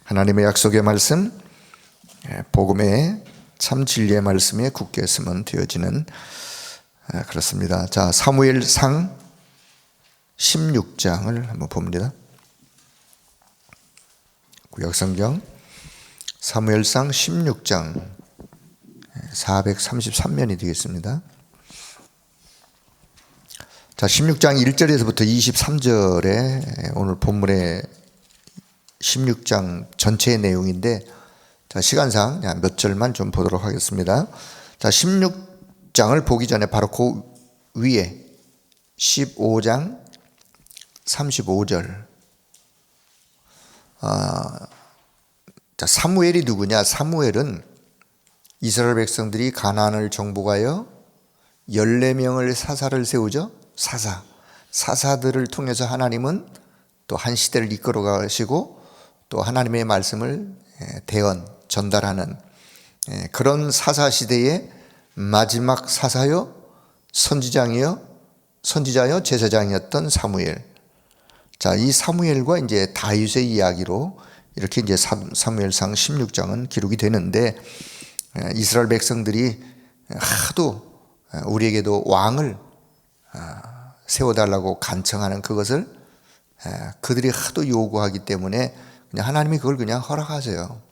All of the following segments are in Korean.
하나님의 약속의 말씀, 복음의 참 진리의 말씀에 굳게 서면 되어지는 그렇습니다. 자, 사무엘상 16장을 한번 봅니다. 구약성경 사무엘상 16장 433면이 되겠습니다. 자, 16장 1절에서부터 23절에 오늘 본문의 16장 전체의 내용인데, 자, 시간상 몇 절만 좀 보도록 하겠습니다. 자, 16장을 보기 전에 바로 그 위에 15장 35절. 자, 사무엘이 누구냐? 사무엘은 이스라엘 백성들이 가나안을 정복하여 14명을 사사를 세우죠. 사사들을 통해서 하나님은 또 한 시대를 이끌어 가시고 또 하나님의 말씀을 전달하는 그런 사사 시대의 마지막 사사요 선지자요 제사장이었던 사무엘. 자, 이 사무엘과 이제 다윗의 이야기로 이렇게 이제 사무엘상 16장은 기록이 되는데, 이스라엘 백성들이 하도 우리에게도 왕을 세워달라고 간청하는 그것을 그들이 하도 요구하기 때문에 그냥 하나님이 그걸 그냥 허락하세요.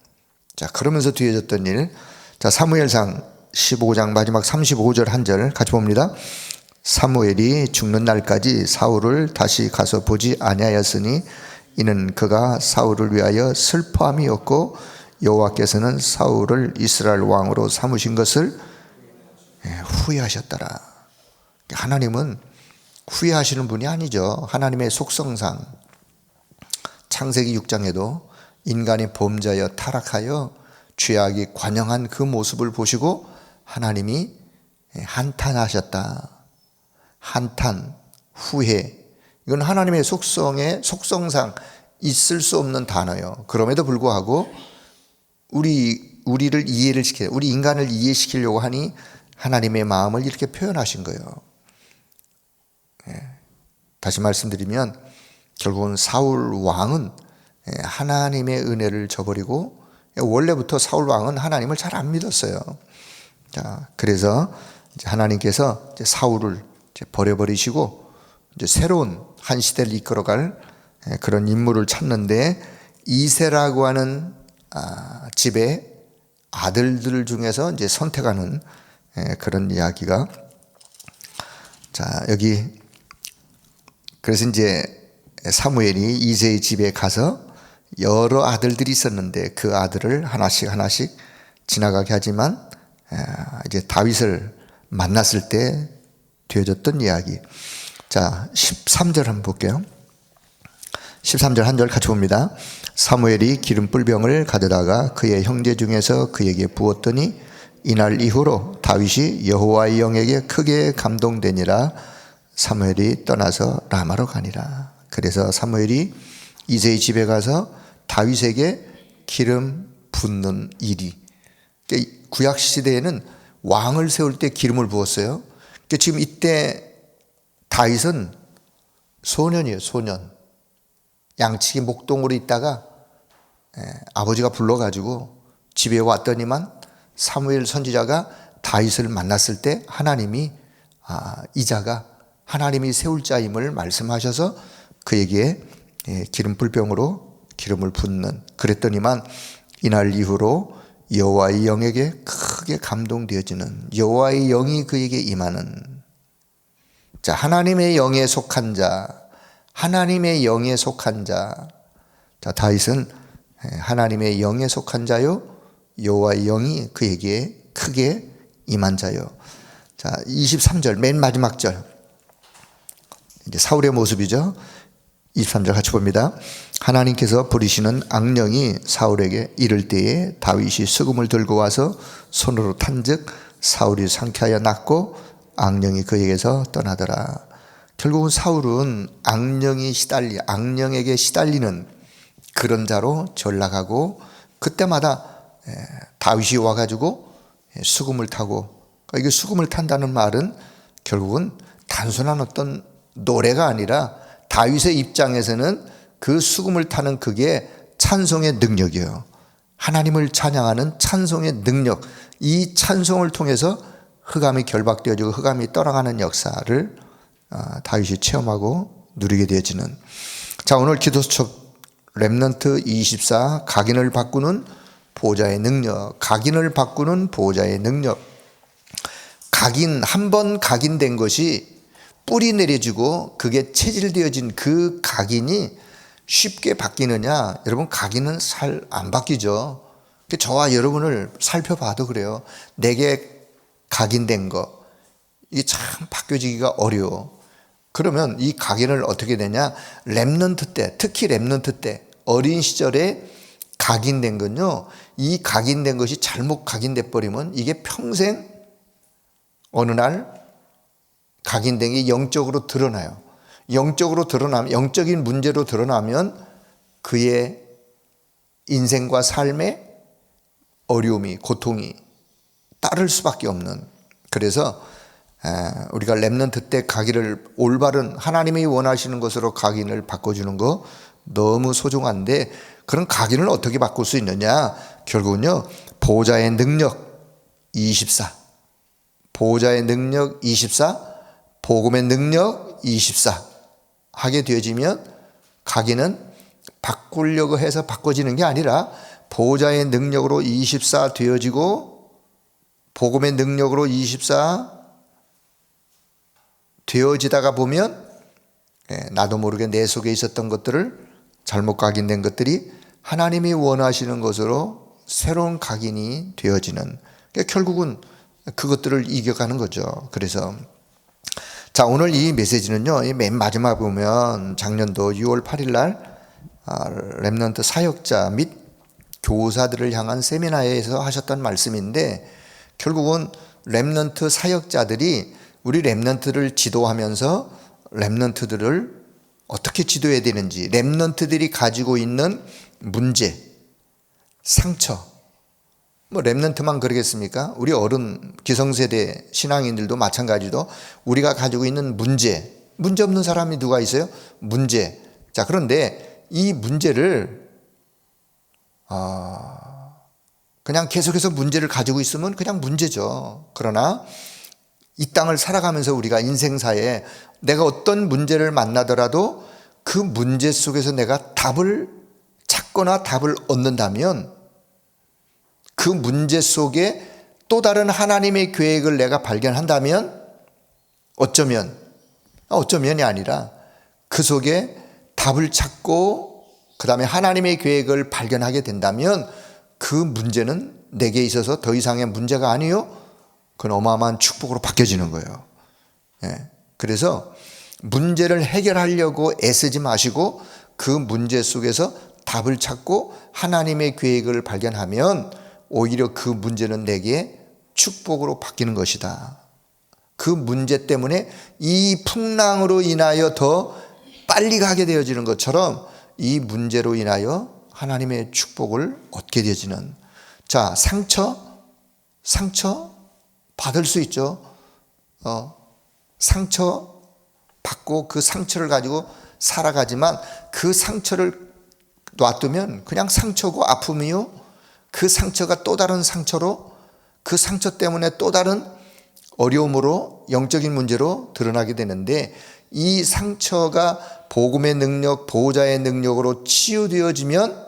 자, 그러면서 뒤에졌던 일. 자, 사무엘상 15장 마지막 35절 한 절 같이 봅니다. 사무엘이 죽는 날까지 사울을 다시 가서 보지 아니하였으니 이는 그가 사울을 위하여 슬퍼함이었고 여호와께서는 사울을 이스라엘 왕으로 삼으신 것을 후회하셨더라. 하나님은 후회하시는 분이 아니죠. 하나님의 속성상 창세기 6장에도 인간이 범죄하여 타락하여 죄악이 관영한 그 모습을 보시고 하나님이 한탄하셨다. 한탄, 후회, 이건 하나님의 속성상 있을 수 없는 단어예요. 그럼에도 불구하고 우리를 이해를 시켜요. 우리 인간을 이해시키려고 하니 하나님의 마음을 이렇게 표현하신 거예요. 다시 말씀드리면 결국은 사울 왕은 하나님의 은혜를 저버리고, 원래부터 사울 왕은 하나님을 잘 안 믿었어요. 자, 그래서 하나님께서 이제 사울을 이제 버려버리시고 이제 새로운 한 시대를 이끌어갈 그런 인물을 찾는데, 이새라고 하는 집의 아들들 중에서 이제 선택하는 그런 이야기가, 자, 여기 그래서 이제 사무엘이 이새의 집에 가서 여러 아들들이 있었는데 그 아들을 하나씩 지나가게 하지만 이제 다윗을 만났을 때 되어졌던 이야기. 자, 13절 한번 볼게요. 13절 한 절 같이 봅니다. 사무엘이 기름불병을 가져다가 그의 형제 중에서 그에게 부었더니 이날 이후로 다윗이 여호와의 영에게 크게 감동되니라. 사무엘이 떠나서 라마로 가니라. 그래서 사무엘이 이새의 집에 가서 다윗에게 기름 붓는 일이, 구약 시대에는 왕을 세울 때 기름을 부었어요. 지금 이때 다윗은 소년이에요. 소년. 양치기 목동으로 있다가 아버지가 불러가지고 집에 왔더니만 사무엘 선지자가 다윗을 만났을 때 하나님이 이 자가 하나님이 세울 자임을 말씀하셔서 그에게 기름 불병으로 기름을 붓는, 그랬더니만 이날 이후로 여호와의 영에게 크게 감동되어지는, 여호와의 영이 그에게 임하는. 자, 하나님의 영에 속한 자, 하나님의 영에 속한 자. 자, 다윗은 하나님의 영에 속한 자요, 여호와의 영이 그에게 크게 임한 자요. 자, 23절 맨 마지막 절, 이제 사울의 모습이죠. 23절 같이 봅니다. 하나님께서 부리시는 악령이 사울에게 이를 때에 다윗이 수금을 들고 와서 손으로 탄즉 사울이 상쾌하여 낫고 악령이 그에게서 떠나더라. 결국은 사울은 악령에게 시달리는 그런 자로 전락하고, 그때마다 다윗이 와가지고 수금을 타고, 이게 수금을 탄다는 말은 결국은 단순한 어떤 노래가 아니라 다윗의 입장에서는 그 수금을 타는 그게 찬송의 능력이에요. 하나님을 찬양하는 찬송의 능력, 이 찬송을 통해서 흑암이 결박되어지고 흑암이 떠나가는 역사를 다윗이 체험하고 누리게 되어지는. 자, 오늘 기도수첩 렘넌트 24, 각인을 바꾸는 보호자의 능력. 각인을 바꾸는 보호자의 능력. 각인, 한 번 각인된 것이 뿌리 내려지고 그게 체질되어진 그 각인이 쉽게 바뀌느냐? 여러분, 각인은 잘 안 바뀌죠. 저와 여러분을 살펴봐도 그래요. 내게 각인된 거, 이게 참 바뀌어지기가 어려워. 그러면 이 각인을 어떻게 되냐? 렘넌트 때, 특히 렘넌트 때, 어린 시절에 각인된 건요, 이 각인된 것이 잘못 각인돼 버리면 이게 평생 어느 날 각인된 게 영적으로 드러나요. 영적으로 드러나면, 영적인 문제로 드러나면 그의 인생과 삶에 어려움이, 고통이 따를 수밖에 없는. 그래서 우리가 렘넌트 때 각인을 올바른 하나님이 원하시는 것으로 각인을 바꿔주는 거 너무 소중한데, 그런 각인을 어떻게 바꿀 수 있느냐? 결국은요, 보호자의 능력 24, 보호자의 능력 24, 복음의 능력 24 하게 되어지면 각인은 바꾸려고 해서 바꿔지는 게 아니라 보호자의 능력으로 24 되어지고 복음의 능력으로 24 되어지다가 보면 나도 모르게 내 속에 있었던 것들을, 잘못 각인된 것들이 하나님이 원하시는 것으로 새로운 각인이 되어지는, 그러니까 결국은 그것들을 이겨가는 거죠. 그래서 자, 오늘 이 메시지는요, 맨 마지막 보면 작년도 6월 8일 날 렘넌트 사역자 및 교사들을 향한 세미나에서 하셨던 말씀인데, 결국은 렘넌트 사역자들이 우리 렘넌트를 지도하면서 렘넌트들을 어떻게 지도해야 되는지, 렘넌트들이 가지고 있는 문제, 상처, 뭐 렘넌트만 그러겠습니까? 우리 어른 기성세대 신앙인들도 마찬가지로 우리가 가지고 있는 문제 없는 사람이 누가 있어요? 문제. 자, 그런데 이 문제를 그냥 계속해서 문제를 가지고 있으면 그냥 문제죠. 그러나 이 땅을 살아가면서 우리가 인생사에 내가 어떤 문제를 만나더라도 그 문제 속에서 내가 답을 찾거나 답을 얻는다면, 그 문제 속에 또 다른 하나님의 계획을 내가 발견한다면, 어쩌면이 아니라 그 속에 답을 찾고 그 다음에 하나님의 계획을 발견하게 된다면 그 문제는 내게 있어서 더 이상의 문제가 아니요, 그건 어마어마한 축복으로 바뀌어지는 거예요. 그래서 문제를 해결하려고 애쓰지 마시고 그 문제 속에서 답을 찾고 하나님의 계획을 발견하면 오히려 그 문제는 내게 축복으로 바뀌는 것이다. 그 문제 때문에 이 풍랑으로 인하여 더 빨리 가게 되어지는 것처럼 이 문제로 인하여 하나님의 축복을 얻게 되어지는. 자, 상처 받을 수 있죠. 상처 받고 그 상처를 가지고 살아가지만 그 상처를 놔두면 그냥 상처고 아픔이요, 그 상처가 또 다른 상처로, 그 상처 때문에 또 다른 어려움으로, 영적인 문제로 드러나게 되는데, 이 상처가 복음의 능력, 보호자의 능력으로 치유되어지면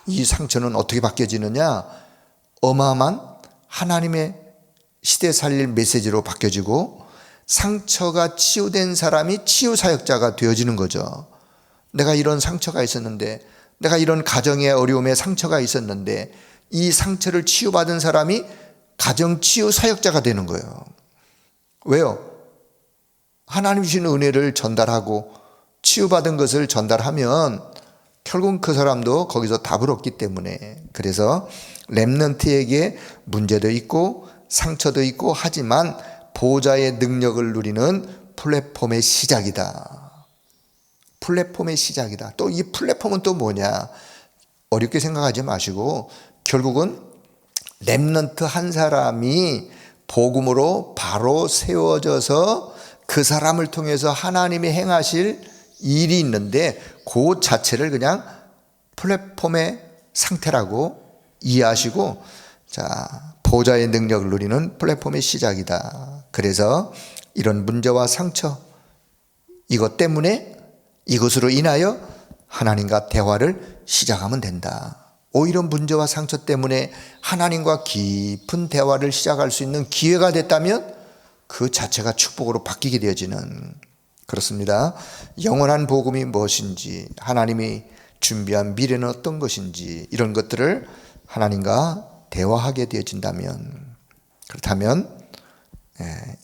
이 상처는 어떻게 바뀌어지느냐? 어마어마한 하나님의 시대 살릴 메시지로 바뀌어지고, 상처가 치유된 사람이 치유사역자가 되어지는 거죠. 내가 이런 상처가 있었는데, 내가 이런 가정의 어려움에 상처가 있었는데, 이 상처를 치유받은 사람이 가정치유 사역자가 되는 거예요. 왜요? 하나님 주신 은혜를 전달하고 치유받은 것을 전달하면 결국 그 사람도 거기서 답을 얻기 때문에. 그래서 렘넌트에게 문제도 있고 상처도 있고 하지만 보호자의 능력을 누리는 플랫폼의 시작이다. 플랫폼의 시작이다. 또 이 플랫폼은 또 뭐냐? 어렵게 생각하지 마시고 결국은 렘넌트 한 사람이 복음으로 바로 세워져서 그 사람을 통해서 하나님이 행하실 일이 있는데 그 자체를 그냥 플랫폼의 상태라고 이해하시고, 자, 보좌의 능력을 누리는 플랫폼의 시작이다. 그래서 이런 문제와 상처, 이것 때문에, 이것으로 인하여 하나님과 대화를 시작하면 된다. 오히려 문제와 상처 때문에 하나님과 깊은 대화를 시작할 수 있는 기회가 됐다면 그 자체가 축복으로 바뀌게 되어지는, 그렇습니다. 영원한 복음이 무엇인지, 하나님이 준비한 미래는 어떤 것인지, 이런 것들을 하나님과 대화하게 되어진다면, 그렇다면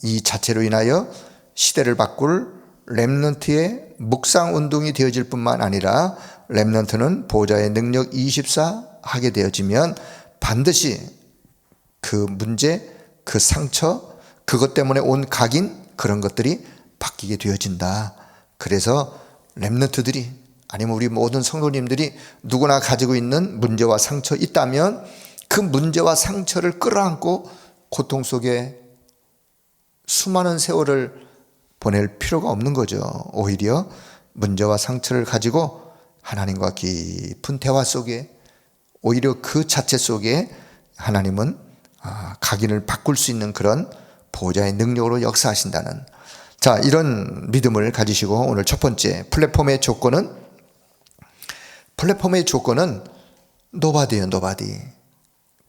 이 자체로 인하여 시대를 바꿀 렘넌트의 묵상 운동이 되어질 뿐만 아니라 렘넌트는 보좌의 능력 24 하게 되어지면 반드시 그 문제, 그 상처, 그것 때문에 온 각인, 그런 것들이 바뀌게 되어진다. 그래서 렘넌트들이, 아니면 우리 모든 성도님들이 누구나 가지고 있는 문제와 상처 있다면 그 문제와 상처를 끌어안고 고통 속에 수많은 세월을 보낼 필요가 없는 거죠. 오히려 문제와 상처를 가지고 하나님과 깊은 대화 속에, 오히려 그 자체 속에 하나님은 각인을 바꿀 수 있는 그런 보좌의 능력으로 역사하신다는, 자, 이런 믿음을 가지시고 오늘 첫 번째 플랫폼의 조건은 노바디예요. 노바디.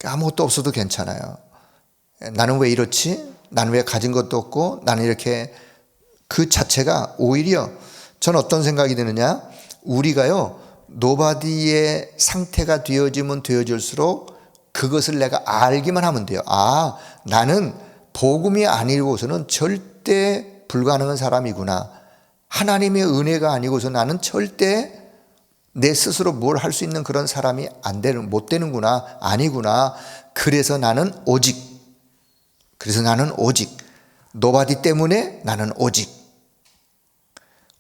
아무것도 없어도 괜찮아요. 나는 왜 이렇지? 나는 왜 가진 것도 없고 나는 이렇게, 그 자체가 오히려 저는 어떤 생각이 드느냐, 우리가요 노바디의 상태가 되어지면 되어질수록 그것을 내가 알기만 하면 돼요. 아, 나는 복음이 아니고서는 절대 불가능한 사람이구나. 하나님의 은혜가 아니고서 나는 절대 내 스스로 뭘 할 수 있는 그런 사람이 못 되는구나, 아니구나. 그래서 나는 오직 노바디 때문에 나는 오직.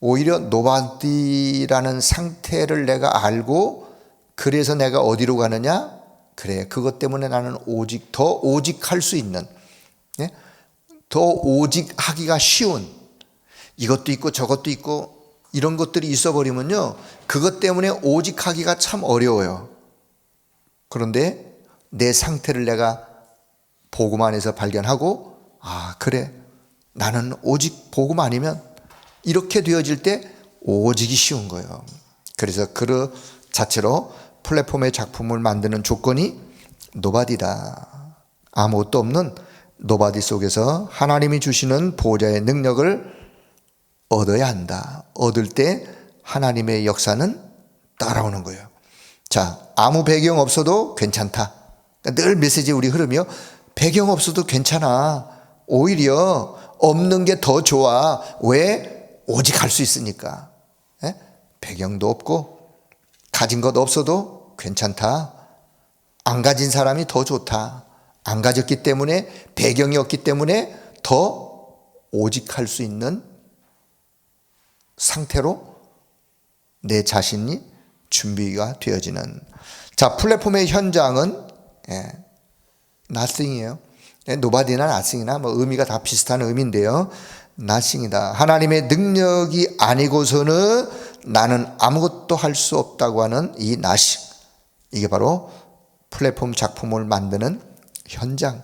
오히려 노바디라는 상태를 내가 알고 그래서 내가 어디로 가느냐? 그래, 그것 때문에 나는 오직, 더 오직할 수 있는, 더 오직하기가 쉬운, 이것도 있고 저것도 있고 이런 것들이 있어버리면요 그것 때문에 오직하기가 참 어려워요. 그런데 내 상태를 내가 복음 안에서 발견하고, 아, 그래, 나는 오직 복음 아니면, 이렇게 되어질 때 오직이 쉬운 거예요. 그래서 그 자체로 플랫폼의 작품을 만드는 조건이 노바디다. 아무것도 없는 노바디 속에서 하나님이 주시는 보좌의 능력을 얻어야 한다. 얻을 때 하나님의 역사는 따라오는 거예요. 자, 아무 배경 없어도 괜찮다. 늘 메시지 우리 흐름이요, 배경 없어도 괜찮아. 오히려 없는 게 더 좋아. 왜? 오직 할 수 있으니까. 배경도 없고 가진 것 없어도 괜찮다. 안 가진 사람이 더 좋다. 안 가졌기 때문에, 배경이 없기 때문에 더 오직 할 수 있는 상태로 내 자신이 준비가 되어지는, 자, 플랫폼의 현장은 nothing이에요. 노바디나 nothing이나 뭐 의미가 다 비슷한 의미인데요, nothing이다. 하나님의 능력이 아니고서는 나는 아무것도 할 수 없다고 하는 이 nothing, 이게 바로 플랫폼 작품을 만드는 현장.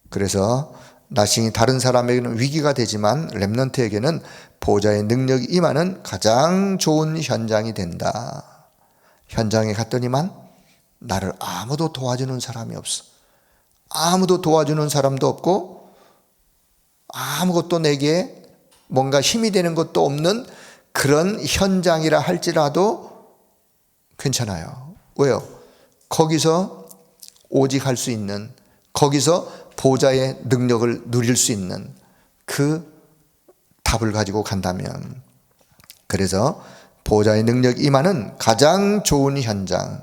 그래서 nothing이 다른 사람에게는 위기가 되지만 렘넌트에게는 보좌의 능력이 임하는 가장 좋은 현장이 된다. 현장에 갔더니만 나를 아무도 도와주는 사람이 없어. 아무도 도와주는 사람도 없고 아무것도 내게 뭔가 힘이 되는 것도 없는 그런 현장이라 할지라도 괜찮아요. 왜요? 거기서 오직 할 수 있는, 거기서 보좌의 능력을 누릴 수 있는 그 답을 가지고 간다면, 그래서 보좌의 능력이 임하는 가장 좋은 현장,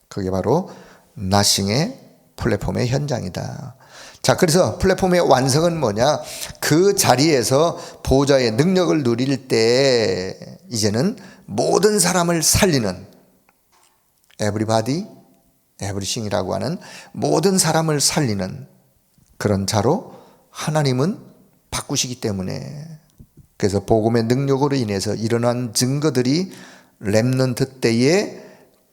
그게 바로 nothing의 플랫폼의 현장이다. 자, 그래서 플랫폼의 완성은 뭐냐? 그 자리에서 보좌의 능력을 누릴 때 이제는 모든 사람을 살리는, everybody, everything이라고 하는 모든 사람을 살리는 그런 자로 하나님은 바꾸시기 때문에, 그래서 복음의 능력으로 인해서 일어난 증거들이 렘넌트 때에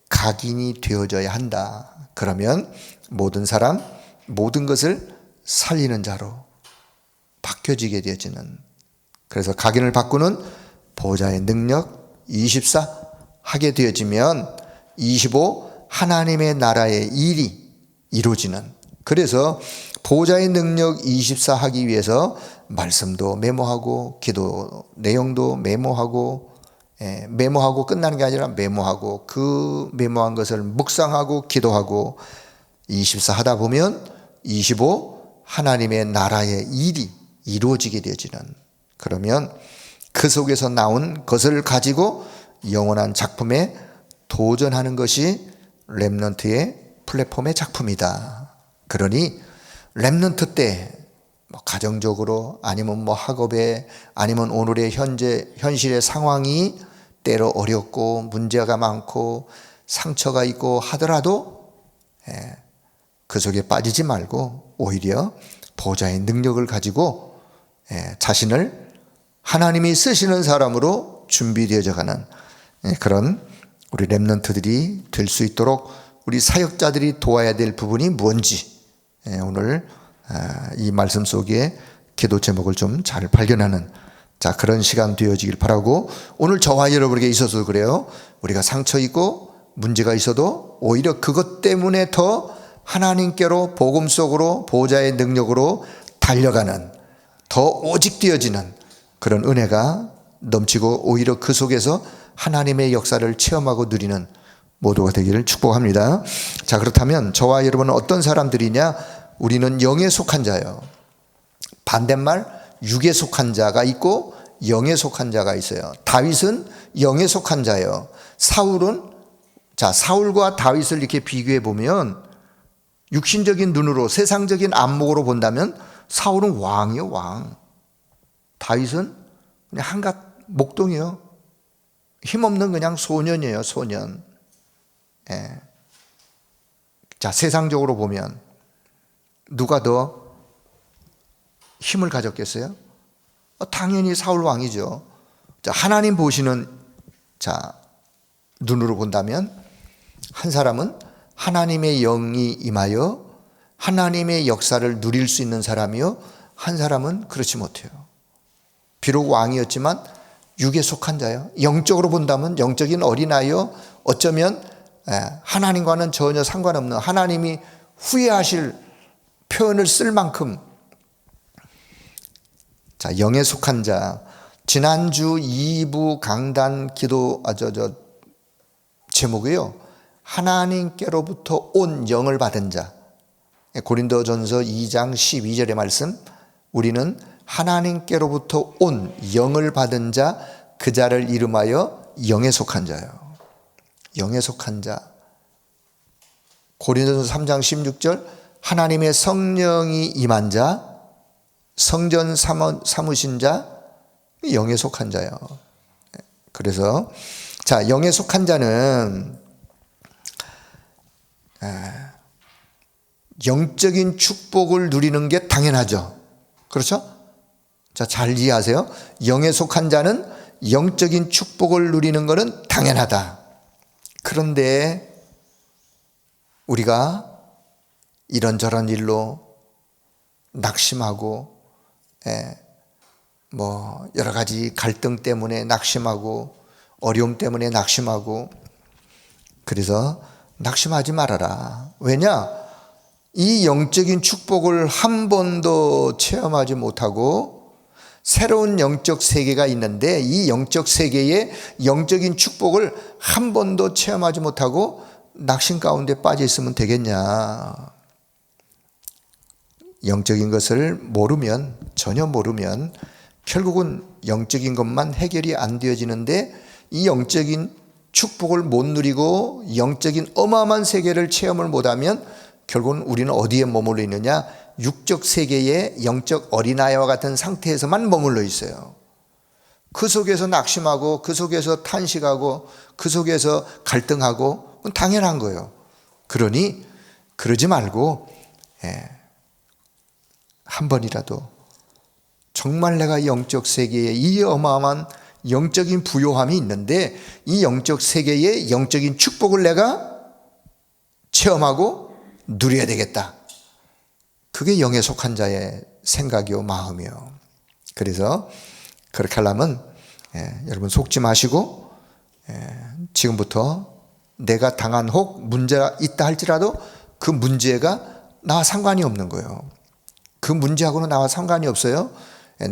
각인이 되어져야 한다. 그러면 모든 사람, 모든 것을 살리는 자로 바뀌어지게 되어지는, 그래서 각인을 바꾸는 보좌의 능력 24 하게 되어지면 25 하나님의 나라의 일이 이루어지는, 그래서 보좌의 능력 24 하기 위해서 말씀도 메모하고 기도 내용도 메모하고, 메모하고 끝나는 게 아니라 메모하고 그 메모한 것을 묵상하고 기도하고 24 하다 보면 25 하나님의 나라의 일이 이루어지게 되어지는, 그러면 그 속에서 나온 것을 가지고 영원한 작품에 도전하는 것이 렘넌트의 플랫폼의 작품이다. 그러니 렘넌트 때 가정적으로 아니면 학업에 아니면 오늘의 현실의 상황이 때로 어렵고 문제가 많고 상처가 있고 하더라도 그 속에 빠지지 말고 오히려 보좌의 능력을 가지고 자신을 하나님이 쓰시는 사람으로 준비되어져 가는 그런 우리 렘넌트들이 될 수 있도록 우리 사역자들이 도와야 될 부분이 뭔지 오늘 이 말씀 속에 기도 제목을 좀 잘 발견하는 그런 시간 되어지길 바라고, 오늘 저와 여러분에게 있어서도 그래요. 우리가 상처 있고 문제가 있어도 오히려 그것 때문에 더 하나님께로 복음 속으로 보좌의 능력으로 달려가는, 더 오직되어지는 그런 은혜가 넘치고 오히려 그 속에서 하나님의 역사를 체험하고 누리는 모두가 되기를 축복합니다. 자, 그렇다면 저와 여러분은 어떤 사람들이냐? 우리는 영에 속한 자예요. 반대말 육에 속한 자가 있고 영에 속한 자가 있어요. 다윗은 영에 속한 자예요. 사울과 다윗을 이렇게 비교해 보면 육신적인 눈으로 세상적인 안목으로 본다면 사울은 왕이요, 왕. 다윗은 그냥 한갓 목동이에요. 힘없는 그냥 소년이에요, 소년. 세상적으로 보면 누가 더 힘을 가졌겠어요? 당연히 사울 왕이죠. 하나님 보시는 눈으로 본다면 한 사람은 하나님의 영이 임하여 하나님의 역사를 누릴 수 있는 사람이요, 한 사람은 그렇지 못해요. 비록 왕이었지만 육에 속한 자요. 영적으로 본다면 영적인 어린아이요, 어쩌면 하나님과는 전혀 상관없는, 하나님이 후회하실 표현을 쓸 만큼 영에 속한 자. 지난주 2부 강단 기도 제목이요, 하나님께로부터 온 영을 받은 자. 고린도전서 2장 12절의 말씀, 우리는 하나님께로부터 온 영을 받은 자, 그 자를 이름하여 영에 속한 자요. 영에 속한 자. 고린도전서 3장 16절, 하나님의 성령이 임한 자, 성전 삼으신 자, 영에 속한 자요. 그래서 영에 속한 자는 영적인 축복을 누리는 게 당연하죠. 그렇죠? 잘 이해하세요. 영에 속한 자는 영적인 축복을 누리는 것은 당연하다. 그런데 우리가 이런저런 일로 낙심하고 여러 가지 갈등 때문에 낙심하고 어려움 때문에 낙심하고, 그래서 낙심하지 말아라. 왜냐? 이 영적인 축복을 한 번도 체험하지 못하고 새로운 영적 세계가 있는데, 이 영적 세계의 영적인 축복을 한 번도 체험하지 못하고 낙심 가운데 빠져 있으면 되겠냐? 영적인 것을 모르면, 전혀 모르면 결국은 영적인 것만 해결이 안 되어지는데, 이 영적인 축복을 못 누리고 영적인 어마어마한 세계를 체험을 못하면 결국은 우리는 어디에 머물러 있느냐? 육적 세계의 영적 어린아이와 같은 상태에서만 머물러 있어요. 그 속에서 낙심하고 그 속에서 탄식하고 그 속에서 갈등하고, 그건 당연한 거예요. 그러니 그러지 말고 한 번이라도 정말 내가 영적 세계의 이 어마어마한 영적인 부요함이 있는데 이 영적 세계의 영적인 축복을 내가 체험하고 누려야 되겠다. 그게 영에 속한 자의 생각이요 마음이요. 그래서 그렇게 하려면 여러분 속지 마시고 지금부터 내가 당한 혹 문제가 있다 할지라도 그 문제가 나와 상관이 없는 거예요. 그 문제하고는 나와 상관이 없어요.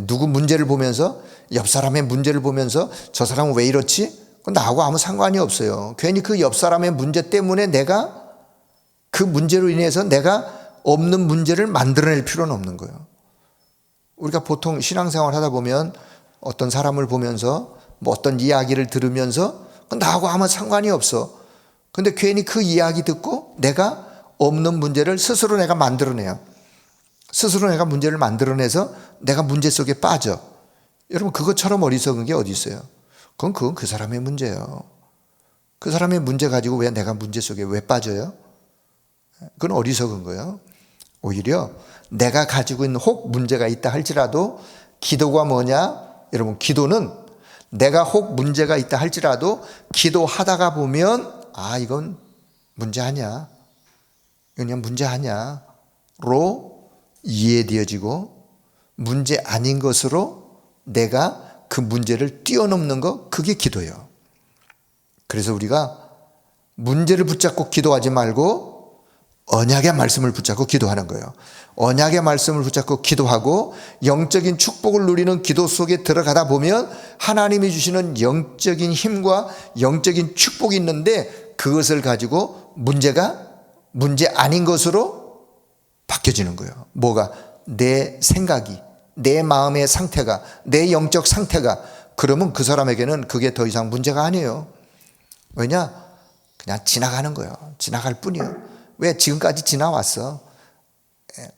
누구 문제를 보면서 옆 사람의 문제를 보면서 저 사람은 왜 이렇지? 나하고 아무 상관이 없어요. 괜히 그 옆 사람의 문제 때문에 내가 그 문제로 인해서 내가 없는 문제를 만들어낼 필요는 없는 거예요. 우리가 보통 신앙생활 하다 보면 어떤 사람을 보면서 뭐 어떤 이야기를 들으면서 나하고 아무 상관이 없어. 근데 괜히 그 이야기 듣고 내가 없는 문제를 스스로 내가 만들어내요. 스스로 내가 문제를 만들어내서 내가 문제 속에 빠져. 여러분 그것처럼 어리석은 게 어디 있어요? 그건 그 사람의 문제예요. 그 사람의 문제 가지고 왜 내가 문제 속에 왜 빠져요? 그건 어리석은 거예요. 오히려 내가 가지고 있는 혹 문제가 있다 할지라도 기도가 뭐냐? 여러분 기도는 내가 혹 문제가 있다 할지라도 기도하다가 보면 이건 문제 아니야. 이건 그냥 문제 아니야. 로 이해되어지고 문제 아닌 것으로 내가 그 문제를 뛰어넘는 거 그게 기도예요. 그래서 우리가 문제를 붙잡고 기도하지 말고 언약의 말씀을 붙잡고 기도하는 거예요. 언약의 말씀을 붙잡고 기도하고 영적인 축복을 누리는 기도 속에 들어가다 보면 하나님이 주시는 영적인 힘과 영적인 축복이 있는데 그것을 가지고 문제가 문제 아닌 것으로 바뀌어지는 거예요. 뭐가? 내 생각이, 내 마음의 상태가, 내 영적 상태가. 그러면 그 사람에게는 그게 더 이상 문제가 아니에요. 왜냐? 그냥 지나가는 거예요. 지나갈 뿐이에요. 왜? 지금까지 지나왔어.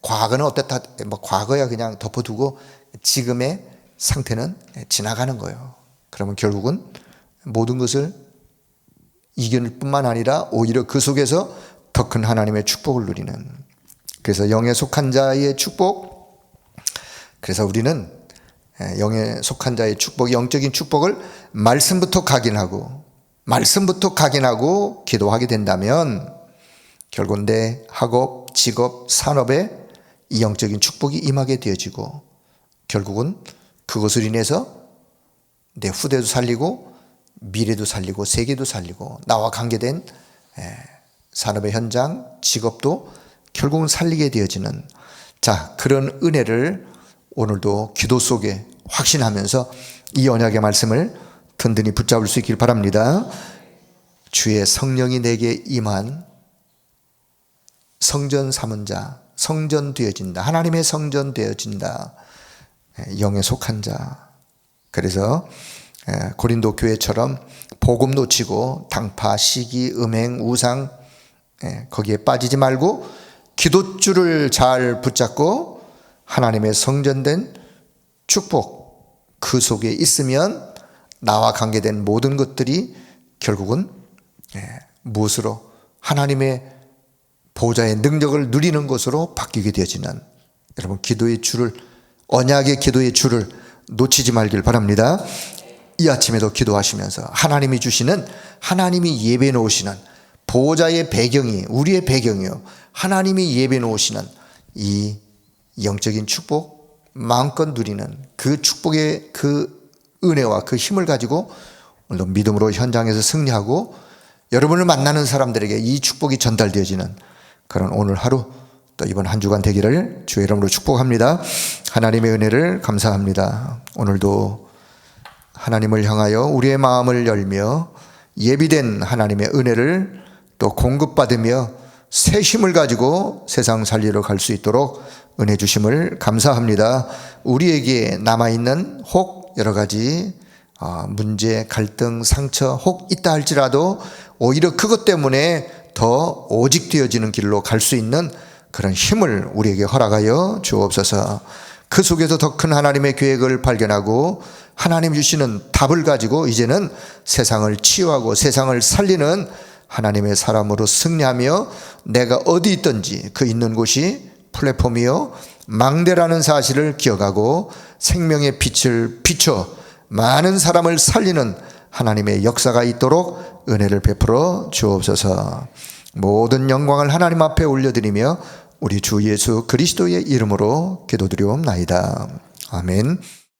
과거는 어땠다, 과거야 그냥 덮어두고 지금의 상태는 지나가는 거예요. 그러면 결국은 모든 것을 이겨낼 뿐만 아니라 오히려 그 속에서 더 큰 하나님의 축복을 누리는. 그래서 영에 속한 자의 축복. 그래서 우리는 영에 속한 자의 축복, 영적인 축복을 말씀부터 각인하고 기도하게 된다면 결국 내 학업, 직업, 산업에 이 영적인 축복이 임하게 되어지고 결국은 그것을 인해서 내 후대도 살리고 미래도 살리고 세계도 살리고 나와 관계된 산업의 현장, 직업도 결국은 살리게 되어지는 그런 은혜를 오늘도 기도 속에 확신하면서 이 언약의 말씀을 든든히 붙잡을 수 있길 바랍니다. 주의 성령이 내게 임한 성전 삼은 자, 성전 되어진다. 하나님의 성전 되어진다. 영에 속한 자. 그래서 고린도 교회처럼 복음 놓치고 당파, 시기, 음행, 우상 거기에 빠지지 말고 기도줄을 잘 붙잡고 하나님의 성전된 축복 그 속에 있으면 나와 관계된 모든 것들이 결국은 무엇으로? 하나님의 보좌의 능력을 누리는 것으로 바뀌게 되어지는, 여러분 기도의 줄을, 언약의 기도의 줄을 놓치지 말길 바랍니다. 이 아침에도 기도하시면서 하나님이 주시는, 하나님이 예배 놓으시는 보호자의 배경이 우리의 배경이요, 하나님이 예배 놓으시는 이 영적인 축복 마음껏 누리는 그 축복의 그 은혜와 그 힘을 가지고 오늘도 믿음으로 현장에서 승리하고 여러분을 만나는 사람들에게 이 축복이 전달되어지는 그런 오늘 하루, 또 이번 한 주간 되기를 주의 이름으로 축복합니다. 하나님의 은혜를 감사합니다. 오늘도 하나님을 향하여 우리의 마음을 열며 예비된 하나님의 은혜를 또 공급받으며 새 힘을 가지고 세상 살리러 갈 수 있도록 은혜 주심을 감사합니다. 우리에게 남아있는 혹 여러 가지 문제, 갈등, 상처 혹 있다 할지라도 오히려 그것 때문에 더 오직되어지는 길로 갈 수 있는 그런 힘을 우리에게 허락하여 주옵소서. 그 속에서 더 큰 하나님의 계획을 발견하고 하나님 주시는 답을 가지고 이제는 세상을 치유하고 세상을 살리는 하나님의 사람으로 승리하며 내가 어디 있든지 그 있는 곳이 플랫폼이요 망대라는 사실을 기억하고 생명의 빛을 비춰 많은 사람을 살리는 하나님의 역사가 있도록 은혜를 베풀어 주옵소서. 모든 영광을 하나님 앞에 올려드리며 우리 주 예수 그리스도의 이름으로 기도드리옵나이다. 아멘.